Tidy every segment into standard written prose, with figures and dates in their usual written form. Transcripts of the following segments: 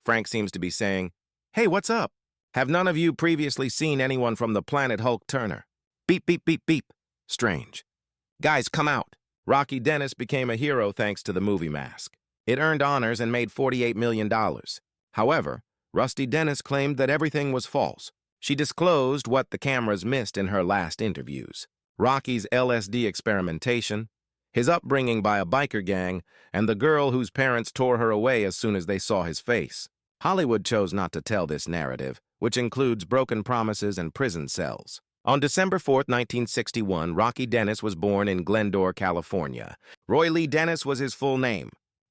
Frank seems to be saying, "Hey, what's up? Have none of you previously seen anyone from the planet Hulk Turner? Beep, beep, beep, beep. Strange. Guys, come out." Rocky Dennis became a hero thanks to the movie Mask. It earned honors and made $48 million. However, Rusty Dennis claimed that everything was false. She disclosed what the cameras missed in her last interviews: Rocky's LSD experimentation, his upbringing by a biker gang, and the girl whose parents tore her away as soon as they saw his face. Hollywood chose not to tell this narrative, which includes broken promises and prison cells. On December 4, 1961, Rocky Dennis was born in Glendor, California. Roy Lee Dennis was his full name.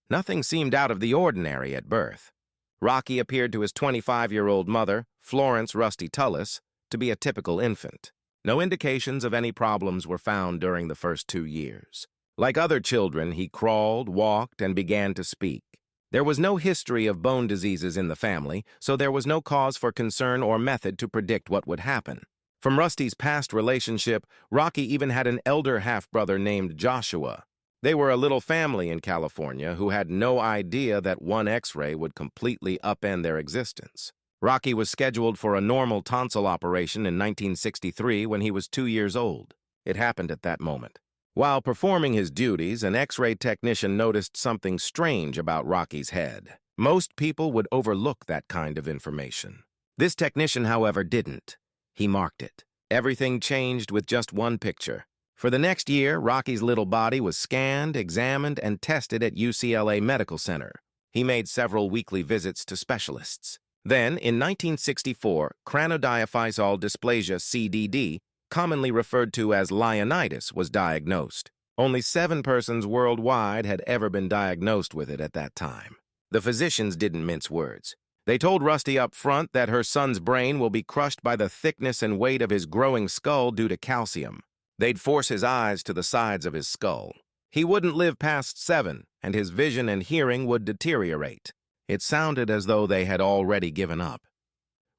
Nothing seemed out of the ordinary at birth. Rocky appeared to his 25-year-old mother, Florence Rusty Tullis, to be a typical infant. No indications of any problems were found during the first 2 years. Like other children, he crawled, walked, and began to speak. There was no history of bone diseases in the family, so there was no cause for concern or method to predict what would happen. From Rusty's past relationship, Rocky even had an elder half-brother named Joshua. They were a little family in California who had no idea that one X-ray would completely upend their existence. Rocky was scheduled for a normal tonsil operation in 1963 when he was 2 years old. It happened at that moment. While performing his duties, an X-ray technician noticed something strange about Rocky's head. Most people would overlook that kind of information. This technician, however, didn't. He marked it. Everything changed with just one picture. For the next year, Rocky's little body was scanned, examined, and tested at UCLA Medical Center. He made several weekly visits to specialists. Then, in 1964, cranodiaphyseal dysplasia CDD, commonly referred to as Lionitis, was diagnosed. Only 7 persons worldwide had ever been diagnosed with it at that time. The physicians didn't mince words. They told Rusty up front that her son's brain will be crushed by the thickness and weight of his growing skull due to calcium. They'd force his eyes to the sides of his skull. He wouldn't live past 7, and his vision and hearing would deteriorate. It sounded as though they had already given up.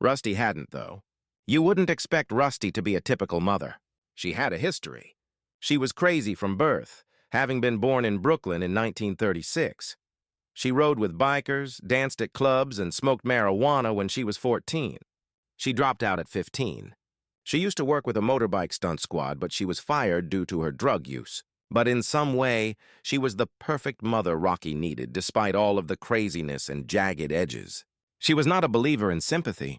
Rusty hadn't, though. You wouldn't expect Rusty to be a typical mother. She had a history. She was crazy from birth, having been born in Brooklyn in 1936. She rode with bikers, danced at clubs, and smoked marijuana when she was 14. She dropped out at 15. She used to work with a motorbike stunt squad, but she was fired due to her drug use. But in some way, she was the perfect mother Rocky needed, despite all of the craziness and jagged edges. She was not a believer in sympathy.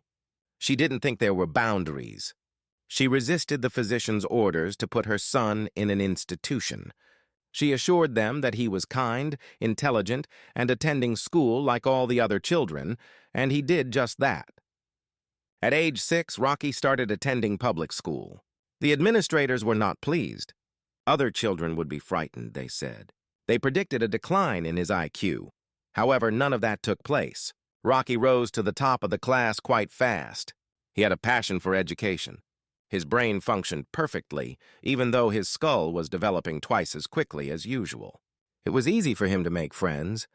She didn't think there were boundaries. She resisted the physician's orders to put her son in an institution. She assured them that he was kind, intelligent, and attending school like all the other children, and he did just that. At age 6, Rocky started attending public school. The administrators were not pleased. Other children would be frightened, they said. They predicted a decline in his IQ. However, none of that took place. Rocky rose to the top of the class quite fast. He had a passion for education. His brain functioned perfectly, even though his skull was developing twice as quickly as usual. It was easy for him to make friends.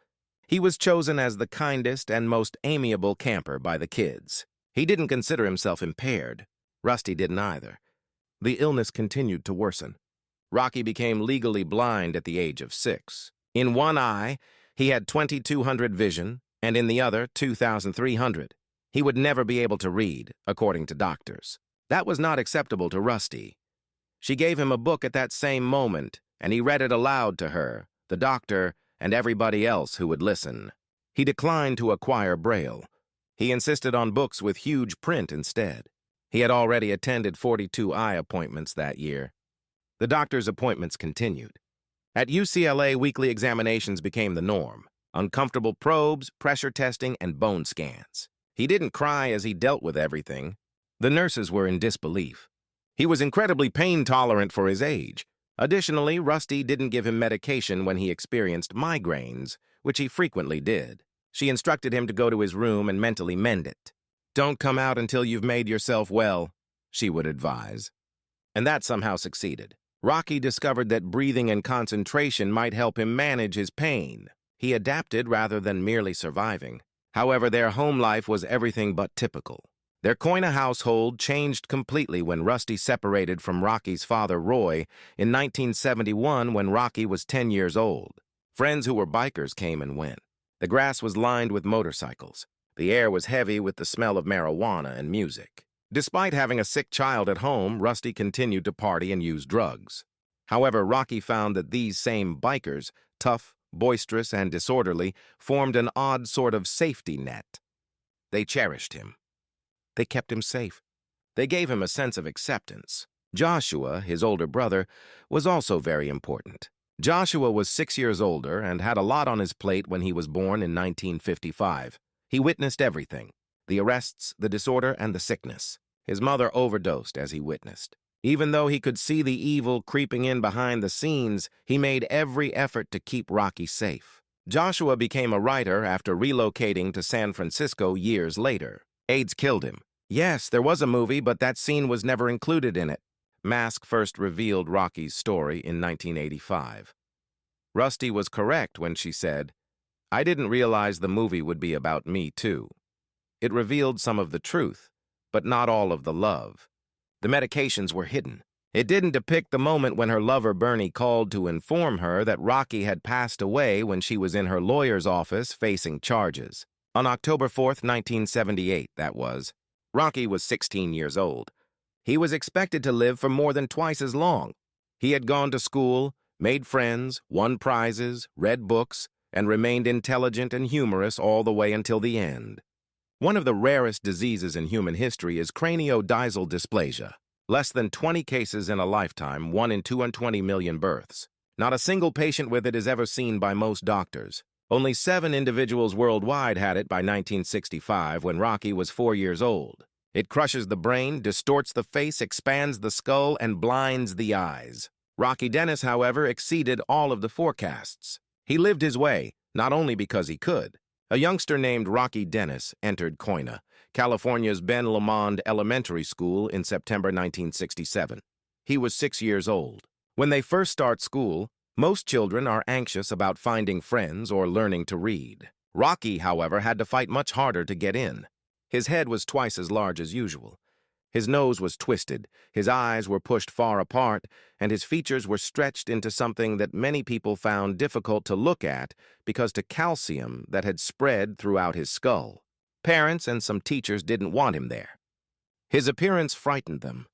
He was chosen as the kindest and most amiable camper by the kids. He didn't consider himself impaired. Rusty didn't either. The illness continued to worsen. Rocky became legally blind at the age of 6. In one eye, he had 2200 vision, and in the other, 2300. He would never be able to read, according to doctors. That was not acceptable to Rusty. She gave him a book at that same moment, and he read it aloud to her, the doctor, and everybody else who would listen. He declined to acquire Braille. He insisted on books with huge print instead. He had already attended 42 eye appointments that year. The doctor's appointments continued. At UCLA, weekly examinations became the norm. Uncomfortable probes, pressure testing, and bone scans. He didn't cry as he dealt with everything. The nurses were in disbelief. He was incredibly pain-tolerant for his age. Additionally, Rusty didn't give him medication when he experienced migraines, which he frequently did. She instructed him to go to his room and mentally mend it. "Don't come out until you've made yourself well," she would advise. And that somehow succeeded. Rocky discovered that breathing and concentration might help him manage his pain. He adapted rather than merely surviving. However, their home life was everything but typical. Their Coina household changed completely when Rusty separated from Rocky's father, Roy, in 1971 when Rocky was 10 years old. Friends who were bikers came and went. The grass was lined with motorcycles. The air was heavy with the smell of marijuana and music. Despite having a sick child at home, Rusty continued to party and use drugs. However, Rocky found that these same bikers, tough, boisterous, and disorderly, formed an odd sort of safety net. They cherished him. They kept him safe. They gave him a sense of acceptance. Joshua, his older brother, was also very important. Joshua was 6 years older and had a lot on his plate when he was born in 1955. He witnessed everything: the arrests, the disorder, and the sickness. His mother overdosed as he witnessed. Even though he could see the evil creeping in behind the scenes, he made every effort to keep Rocky safe. Joshua became a writer after relocating to San Francisco years later. AIDS killed him. Yes, there was a movie, but that scene was never included in it. Mask first revealed Rocky's story in 1985. Rusty was correct when she said, "I didn't realize the movie would be about me, too." It revealed some of the truth, but not all of the love. The medications were hidden. It didn't depict the moment when her lover Bernie called to inform her that Rocky had passed away when she was in her lawyer's office facing charges. On October 4th, 1978, that was. Rocky was 16 years old. He was expected to live for more than twice as long. He had gone to school, made friends, won prizes, read books, and remained intelligent and humorous all the way until the end. One of the rarest diseases in human history is craniodiesal dysplasia. Less than 20 cases in a lifetime, 1 in 220 million births. Not a single patient with it is ever seen by most doctors. Only 7 individuals worldwide had it by 1965 when Rocky was 4 years old. It crushes the brain, distorts the face, expands the skull, and blinds the eyes. Rocky Dennis, however, exceeded all of the forecasts. He lived his way, not only because he could. A youngster named Rocky Dennis entered Koina, California's Ben Lomond Elementary School, in September 1967. He was 6 years old. When they first start school, most children are anxious about finding friends or learning to read. Rocky, however, had to fight much harder to get in. His head was twice as large as usual. His nose was twisted, his eyes were pushed far apart, and his features were stretched into something that many people found difficult to look at because of calcium that had spread throughout his skull. Parents and some teachers didn't want him there. His appearance frightened them.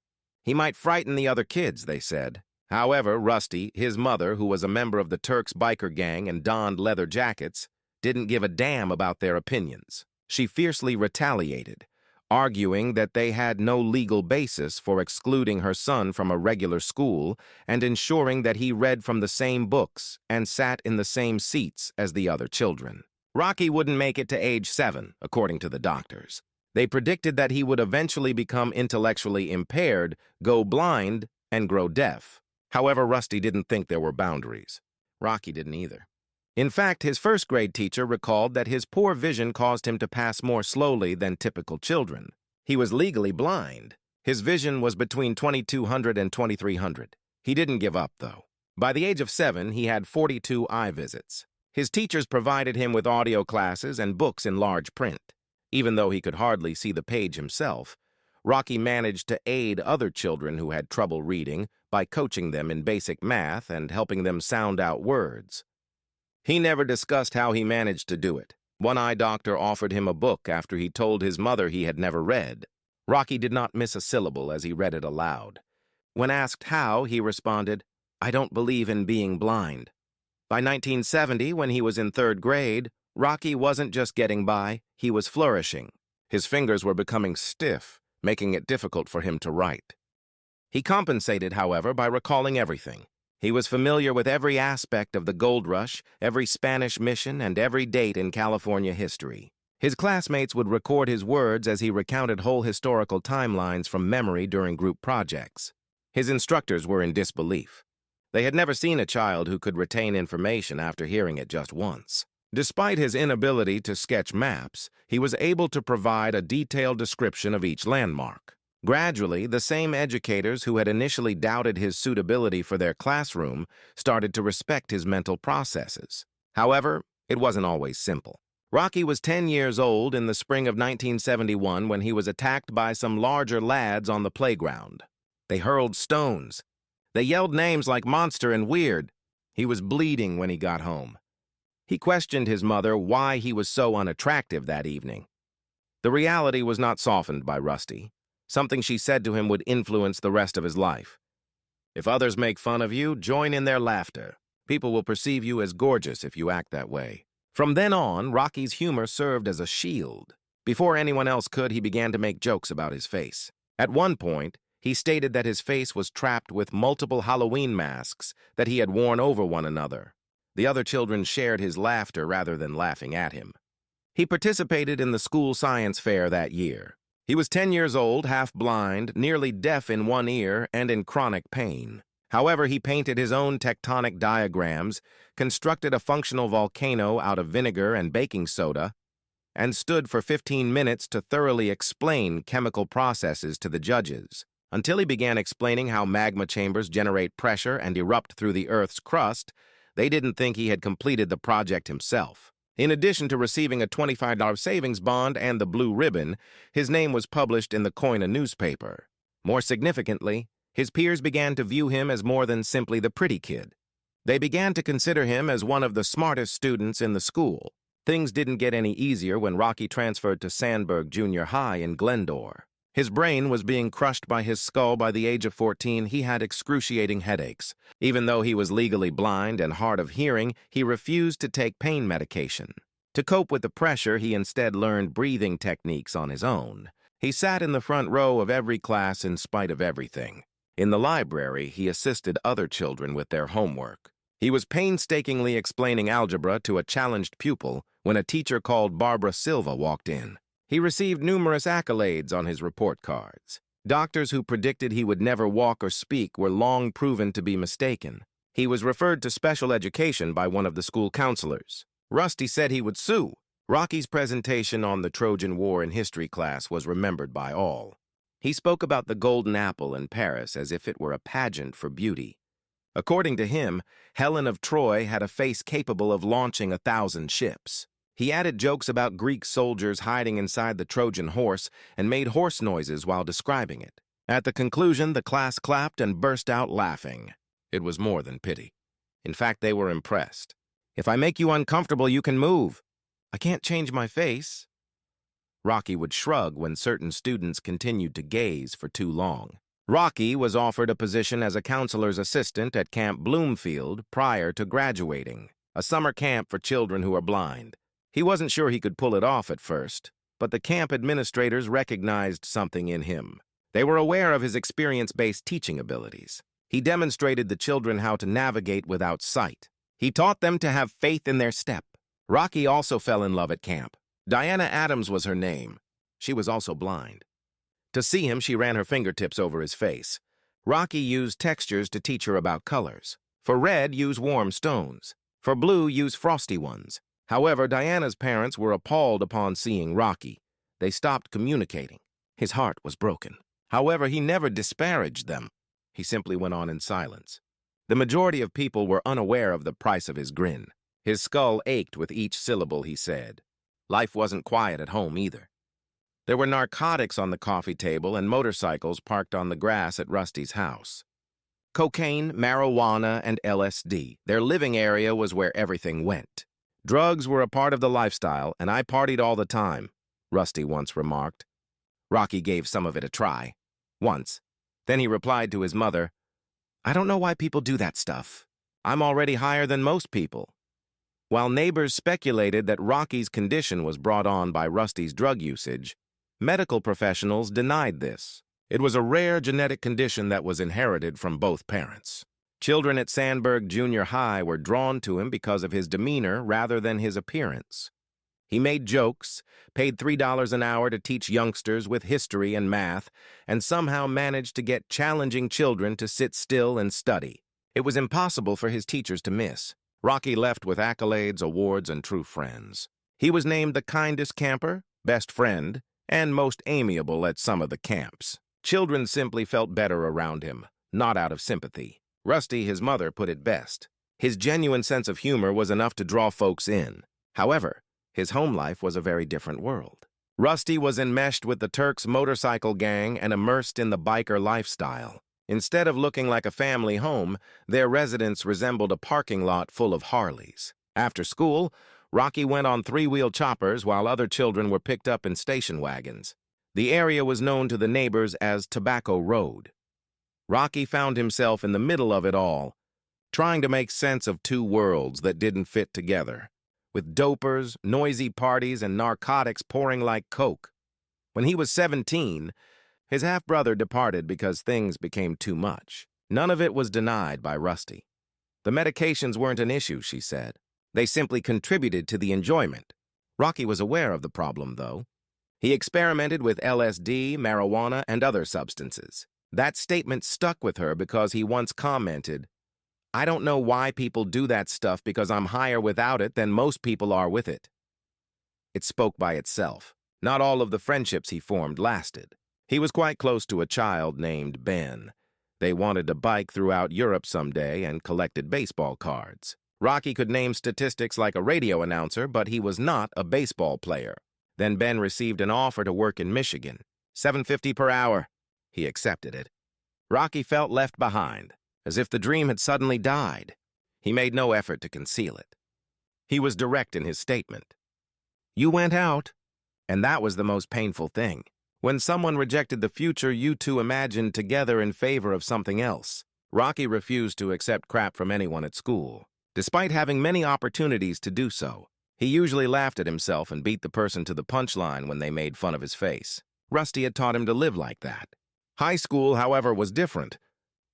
He might frighten the other kids, they said. However, Rusty, his mother, who was a member of the Turks biker gang and donned leather jackets, didn't give a damn about their opinions. She fiercely retaliated, arguing that they had no legal basis for excluding her son from a regular school and ensuring that he read from the same books and sat in the same seats as the other children. Rocky wouldn't make it to age 7, according to the doctors. They predicted that he would eventually become intellectually impaired, go blind, and grow deaf. However, Rusty didn't think there were boundaries. Rocky didn't either. In fact, his first-grade teacher recalled that his poor vision caused him to pass more slowly than typical children. He was legally blind. His vision was between 2200 and 2300. He didn't give up, though. By the age of 7, he had 42 eye visits. His teachers provided him with audio classes and books in large print. Even though he could hardly see the page himself, Rocky managed to aid other children who had trouble reading by coaching them in basic math and helping them sound out words. He never discussed how he managed to do it. One eye doctor offered him a book after he told his mother he had never read. Rocky did not miss a syllable as he read it aloud. When asked how, he responded, "I don't believe in being blind." By 1970, when he was in 3rd grade, Rocky wasn't just getting by, he was flourishing. His fingers were becoming stiff, making it difficult for him to write. He compensated, however, by recalling everything. He was familiar with every aspect of the gold rush, every Spanish mission, and every date in California history. His classmates would record his words as he recounted whole historical timelines from memory during group projects. His instructors were in disbelief. They had never seen a child who could retain information after hearing it just once. Despite his inability to sketch maps, he was able to provide a detailed description of each landmark. Gradually, the same educators who had initially doubted his suitability for their classroom started to respect his mental processes. However, it wasn't always simple. Rocky was 10 years old in the spring of 1971 when he was attacked by some larger lads on the playground. They hurled stones. They yelled names like monster and weird. He was bleeding when he got home. He questioned his mother why he was so unattractive that evening. The reality was not softened by Rusty. Something she said to him would influence the rest of his life. If others make fun of you, join in their laughter. People will perceive you as gorgeous if you act that way. From then on, Rocky's humor served as a shield. Before anyone else could, he began to make jokes about his face. At one point, he stated that his face was trapped with multiple Halloween masks that he had worn over one another. The other children shared his laughter rather than laughing at him. He participated in the school science fair that year. He was 10 years old, half blind, nearly deaf in one ear, and in chronic pain. However, he painted his own tectonic diagrams, constructed a functional volcano out of vinegar and baking soda, and stood for 15 minutes to thoroughly explain chemical processes to the judges, until he began explaining how magma chambers generate pressure and erupt through the Earth's crust. They didn't think he had completed the project himself. In addition to receiving a $25 savings bond and the blue ribbon, his name was published in the Koina newspaper. More significantly, his peers began to view him as more than simply the pretty kid. They began to consider him as one of the smartest students in the school. Things didn't get any easier when Rocky transferred to Sandburg Junior High in Glendor. His brain was being crushed by his skull. By the age of 14, he had excruciating headaches. Even though he was legally blind and hard of hearing, he refused to take pain medication. To cope with the pressure, he instead learned breathing techniques on his own. He sat in the front row of every class in spite of everything. In the library, he assisted other children with their homework. He was painstakingly explaining algebra to a challenged pupil when a teacher called Barbara Silva walked in. He received numerous accolades on his report cards. Doctors who predicted he would never walk or speak were long proven to be mistaken. He was referred to special education by one of the school counselors. Rusty said he would sue. Rocky's presentation on the Trojan War in history class was remembered by all. He spoke about the golden apple in Paris as if it were a pageant for beauty. According to him, Helen of Troy had a face capable of launching 1,000 ships. He added jokes about Greek soldiers hiding inside the Trojan horse and made horse noises while describing it. At the conclusion, the class clapped and burst out laughing. It was more than pity. In fact, they were impressed. "If I make you uncomfortable, you can move. I can't change my face." Rocky would shrug when certain students continued to gaze for too long. Rocky was offered a position as a counselor's assistant at Camp Bloomfield prior to graduating, a summer camp for children who are blind. He wasn't sure he could pull it off at first, but the camp administrators recognized something in him. They were aware of his experience-based teaching abilities. He demonstrated the children how to navigate without sight. He taught them to have faith in their step. Rocky also fell in love at camp. Diana Adams was her name. She was also blind. To see him, she ran her fingertips over his face. Rocky used textures to teach her about colors. For red, use warm stones. For blue, use frosty ones. However, Diana's parents were appalled upon seeing Rocky. They stopped communicating. His heart was broken. However, he never disparaged them. He simply went on in silence. The majority of people were unaware of the price of his grin. His skull ached with each syllable he said. Life wasn't quiet at home either. There were narcotics on the coffee table and motorcycles parked on the grass at Rusty's house. Cocaine, marijuana, and LSD. Their living area was where everything went. Drugs were a part of the lifestyle, and I partied all the time, Rusty once remarked. Rocky gave some of it a try. Once. Then he replied to his mother, "I don't know why people do that stuff. I'm already higher than most people." While neighbors speculated that Rocky's condition was brought on by Rusty's drug usage, medical professionals denied this. It was a rare genetic condition that was inherited from both parents. Children at Sandburg Junior High were drawn to him because of his demeanor rather than his appearance. He made jokes, paid $3 an hour to teach youngsters with history and math, and somehow managed to get challenging children to sit still and study. It was impossible for his teachers to miss. Rocky left with accolades, awards, and true friends. He was named the kindest camper, best friend, and most amiable at some of the camps. Children simply felt better around him, not out of sympathy. Rusty, his mother, put it best. His genuine sense of humor was enough to draw folks in. However, his home life was a very different world. Rusty was enmeshed with the Turks' motorcycle gang and immersed in the biker lifestyle. Instead of looking like a family home, their residence resembled a parking lot full of Harleys. After school, Rocky went on three-wheel choppers while other children were picked up in station wagons. The area was known to the neighbors as Tobacco Road. Rocky found himself in the middle of it all, trying to make sense of two worlds that didn't fit together, with dopers, noisy parties, and narcotics pouring like coke. When he was 17, his half-brother departed because things became too much. None of it was denied by Rusty. The medications weren't an issue, she said. They simply contributed to the enjoyment. Rocky was aware of the problem, though. He experimented with LSD, marijuana, and other substances. That statement stuck with her because he once commented, "I don't know why people do that stuff because I'm higher without it than most people are with it." It spoke by itself. Not all of the friendships he formed lasted. He was quite close to a child named Ben. They wanted to bike throughout Europe someday and collected baseball cards. Rocky could name statistics like a radio announcer, but he was not a baseball player. Then Ben received an offer to work in Michigan. $7.50 per hour. He accepted it. Rocky felt left behind, as if the dream had suddenly died. He made no effort to conceal it. He was direct in his statement. "You went out." And that was the most painful thing. When someone rejected the future you two imagined together in favor of something else. Rocky refused to accept crap from anyone at school. Despite having many opportunities to do so, he usually laughed at himself and beat the person to the punchline when they made fun of his face. Rusty had taught him to live like that. High school, however, was different.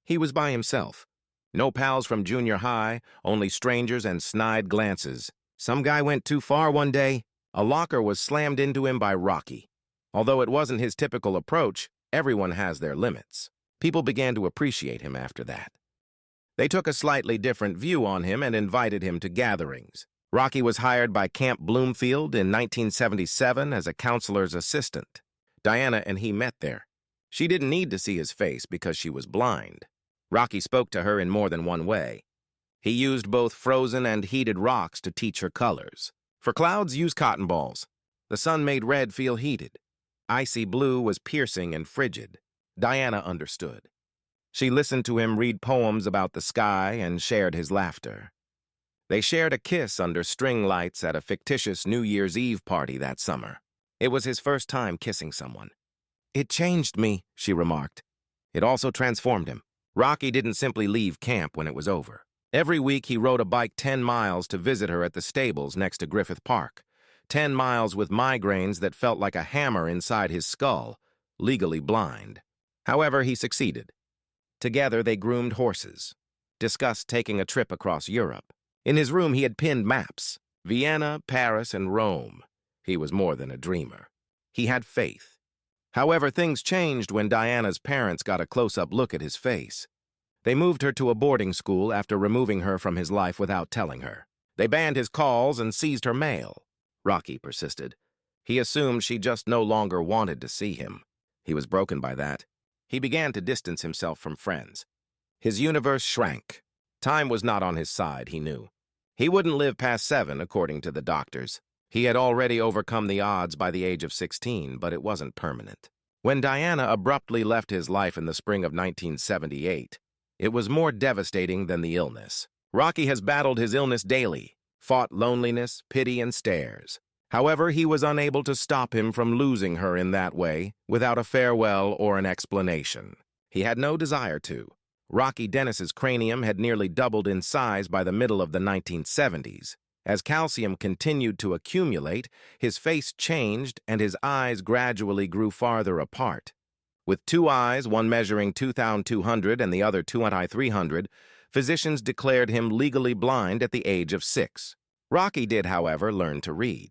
He was by himself. No pals from junior high, only strangers and snide glances. Some guy went too far one day. A locker was slammed into him by Rocky. Although it wasn't his typical approach, everyone has their limits. People began to appreciate him after that. They took a slightly different view on him and invited him to gatherings. Rocky was hired by Camp Bloomfield in 1977 as a counselor's assistant. Diana and he met there. She didn't need to see his face because she was blind. Rocky spoke to her in more than one way. He used both frozen and heated rocks to teach her colors. For clouds, use cotton balls. The sun made red feel heated. Icy blue was piercing and frigid. Diana understood. She listened to him read poems about the sky and shared his laughter. They shared a kiss under string lights at a fictitious New Year's Eve party that summer. It was his first time kissing someone. "It changed me," she remarked. It also transformed him. Rocky didn't simply leave camp when it was over. Every week he rode a bike 10 miles to visit her at the stables next to Griffith Park. 10 miles with migraines that felt like a hammer inside his skull, legally blind. However, he succeeded. Together they groomed horses, discussed taking a trip across Europe. In his room he had pinned maps, Vienna, Paris, and Rome. He was more than a dreamer. He had faith. However, things changed when Diana's parents got a close-up look at his face. They moved her to a boarding school after removing her from his life without telling her. They banned his calls and seized her mail. Rocky persisted. He assumed she just no longer wanted to see him. He was broken by that. He began to distance himself from friends. His universe shrank. Time was not on his side, he knew. He wouldn't live past 7, according to the doctors. He had already overcome the odds by the age of 16, but it wasn't permanent. When Diana abruptly left his life in the spring of 1978, it was more devastating than the illness. Rocky has battled his illness daily, fought loneliness, pity, and stares. However, he was unable to stop him from losing her in that way, without a farewell or an explanation. He had no desire to. Rocky Dennis's cranium had nearly doubled in size by the middle of the 1970s. As calcium continued to accumulate, his face changed and his eyes gradually grew farther apart. With two eyes, one measuring 2,200 and the other 2,300, physicians declared him legally blind at the age of 6. Rocky did, however, learn to read.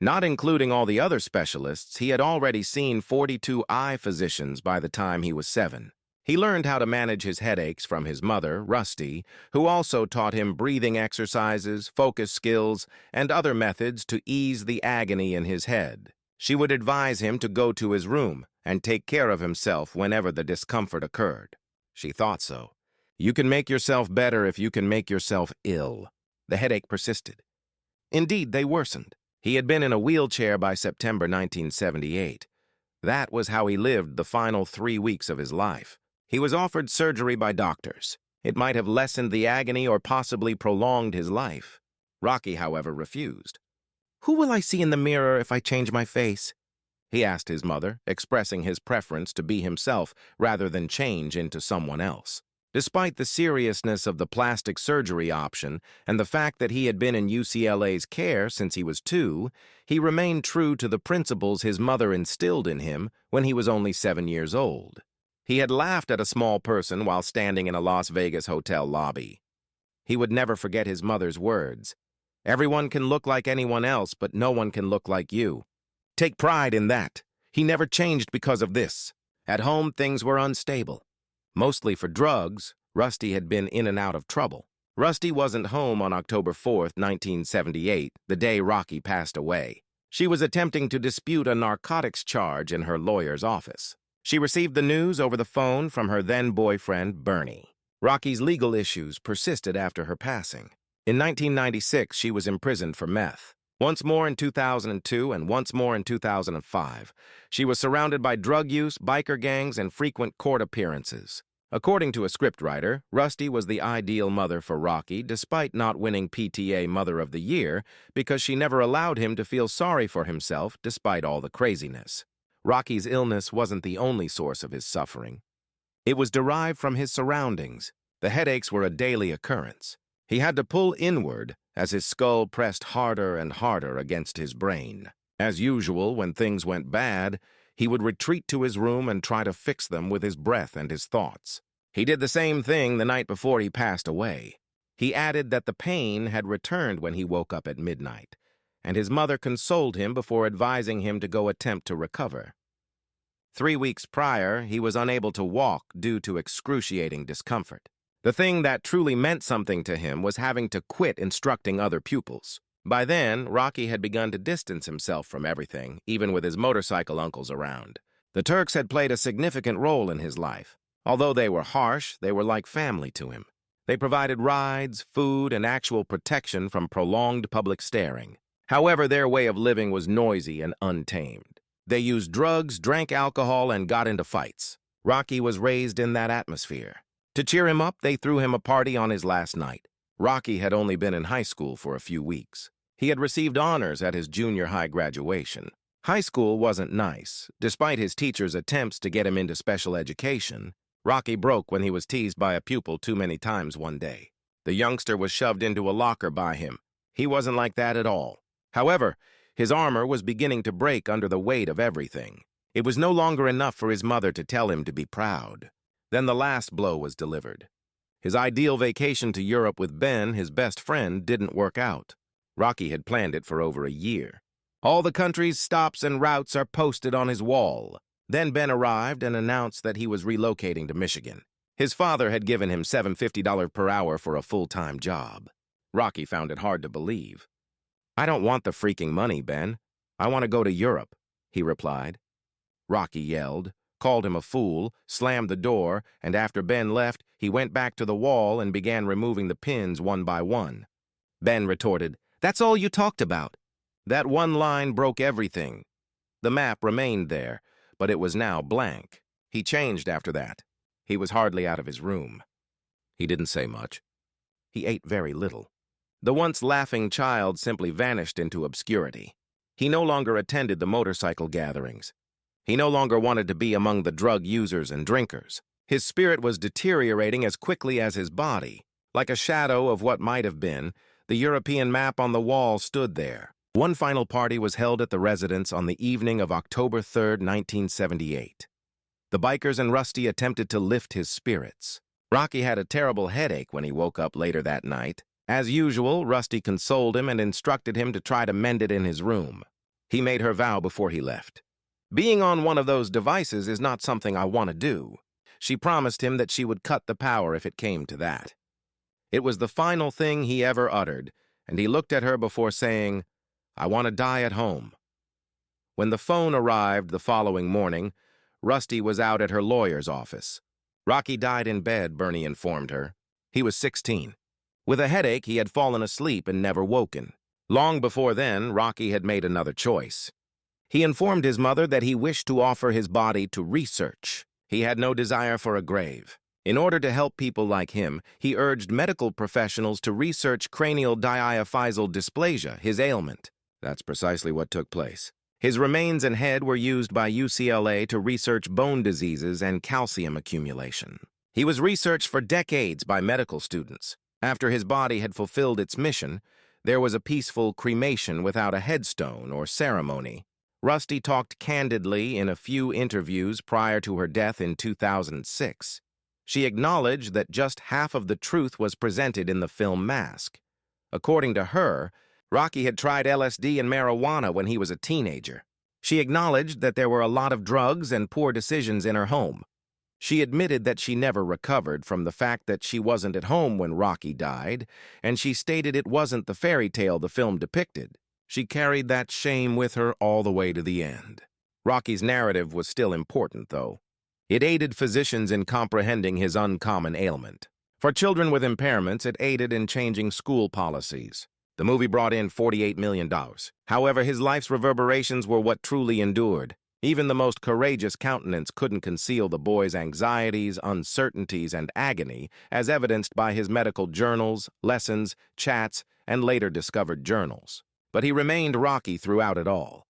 Not including all the other specialists, he had already seen 42 eye physicians by the time he was 7. He learned how to manage his headaches from his mother, Rusty, who also taught him breathing exercises, focus skills, and other methods to ease the agony in his head. She would advise him to go to his room and take care of himself whenever the discomfort occurred. She thought so. You can make yourself better if you can make yourself ill. The headache persisted. Indeed, they worsened. He had been in a wheelchair by September 1978. That was how he lived the final 3 weeks of his life. He was offered surgery by doctors. It might have lessened the agony or possibly prolonged his life. Rocky, however, refused. "Who will I see in the mirror if I change my face?" he asked his mother, expressing his preference to be himself rather than change into someone else. Despite the seriousness of the plastic surgery option and the fact that he had been in UCLA's care since he was 2, he remained true to the principles his mother instilled in him when he was only 7 years old. He had laughed at a small person while standing in a Las Vegas hotel lobby. He would never forget his mother's words. "Everyone can look like anyone else, but no one can look like you. Take pride in that. He never changed because of this." At home, things were unstable. Mostly for drugs, Rusty had been in and out of trouble. Rusty wasn't home on October 4th, 1978, the day Rocky passed away. She was attempting to dispute a narcotics charge in her lawyer's office. She received the news over the phone from her then-boyfriend, Bernie. Rocky's legal issues persisted after her passing. In 1996, she was imprisoned for meth. Once more in 2002 and once more in 2005. She was surrounded by drug use, biker gangs, and frequent court appearances. According to a scriptwriter, Rusty was the ideal mother for Rocky despite not winning PTA Mother of the Year because she never allowed him to feel sorry for himself despite all the craziness. Rocky's illness wasn't the only source of his suffering. It was derived from his surroundings. The headaches were a daily occurrence. He had to pull inward as his skull pressed harder and harder against his brain. As usual, when things went bad, he would retreat to his room and try to fix them with his breath and his thoughts. He did the same thing the night before he passed away. He added that the pain had returned when he woke up at midnight, and his mother consoled him before advising him to go attempt to recover. 3 weeks prior, he was unable to walk due to excruciating discomfort. The thing that truly meant something to him was having to quit instructing other pupils. By then, Rocky had begun to distance himself from everything, even with his motorcycle uncles around. The Turks had played a significant role in his life. Although they were harsh, they were like family to him. They provided rides, food, and actual protection from prolonged public staring. However, their way of living was noisy and untamed. They used drugs, drank alcohol, and got into fights. Rocky was raised in that atmosphere. To cheer him up, they threw him a party on his last night. Rocky had only been in high school for a few weeks. He had received honors at his junior high graduation. High school wasn't nice. Despite his teacher's attempts to get him into special education, Rocky broke when he was teased by a pupil too many times one day. The youngster was shoved into a locker by him. He wasn't like that at all. However, his armor was beginning to break under the weight of everything. It was no longer enough for his mother to tell him to be proud. Then the last blow was delivered. His ideal vacation to Europe with Ben, his best friend, didn't work out. Rocky had planned it for over a year. All the country's stops and routes are posted on his wall. Then Ben arrived and announced that he was relocating to Michigan. His father had given him $750 per hour for a full-time job. Rocky found it hard to believe. "I don't want the freaking money, Ben. I want to go to Europe," he replied. Rocky yelled, called him a fool, slammed the door, and after Ben left, he went back to the wall and began removing the pins one by one. Ben retorted, "That's all you talked about." That one line broke everything. The map remained there, but it was now blank. He changed after that. He was hardly out of his room. He didn't say much. He ate very little. The once laughing child simply vanished into obscurity. He no longer attended the motorcycle gatherings. He no longer wanted to be among the drug users and drinkers. His spirit was deteriorating as quickly as his body. Like a shadow of what might have been, the European map on the wall stood there. One final party was held at the residence on the evening of October 3rd, 1978. The bikers and Rusty attempted to lift his spirits. Rocky had a terrible headache when he woke up later that night. As usual, Rusty consoled him and instructed him to try to mend it in his room. He made her vow before he left. "Being on one of those devices is not something I want to do." She promised him that she would cut the power if it came to that. It was the final thing he ever uttered, and he looked at her before saying, "I want to die at home." When the phone arrived the following morning, Rusty was out at her lawyer's office. Rocky died in bed, Bernie informed her. He was 16. With a headache, he had fallen asleep and never woken. Long before then, Rocky had made another choice. He informed his mother that he wished to offer his body to research. He had no desire for a grave. In order to help people like him, he urged medical professionals to research cranial diaphyseal dysplasia, his ailment. That's precisely what took place. His remains and head were used by UCLA to research bone diseases and calcium accumulation. He was researched for decades by medical students. After his body had fulfilled its mission, there was a peaceful cremation without a headstone or ceremony. Rusty talked candidly in a few interviews prior to her death in 2006. She acknowledged that just half of the truth was presented in the film Mask. According to her, Rocky had tried LSD and marijuana when he was a teenager. She acknowledged that there were a lot of drugs and poor decisions in her home. She admitted that she never recovered from the fact that she wasn't at home when Rocky died, and she stated it wasn't the fairy tale the film depicted. She carried that shame with her all the way to the end. Rocky's narrative was still important, though. It aided physicians in comprehending his uncommon ailment. For children with impairments, it aided in changing school policies. The movie brought in $48 million. However, his life's reverberations were what truly endured. Even the most courageous countenance couldn't conceal the boy's anxieties, uncertainties, and agony, as evidenced by his medical journals, lessons, chats, and later discovered journals. But he remained Rocky throughout it all.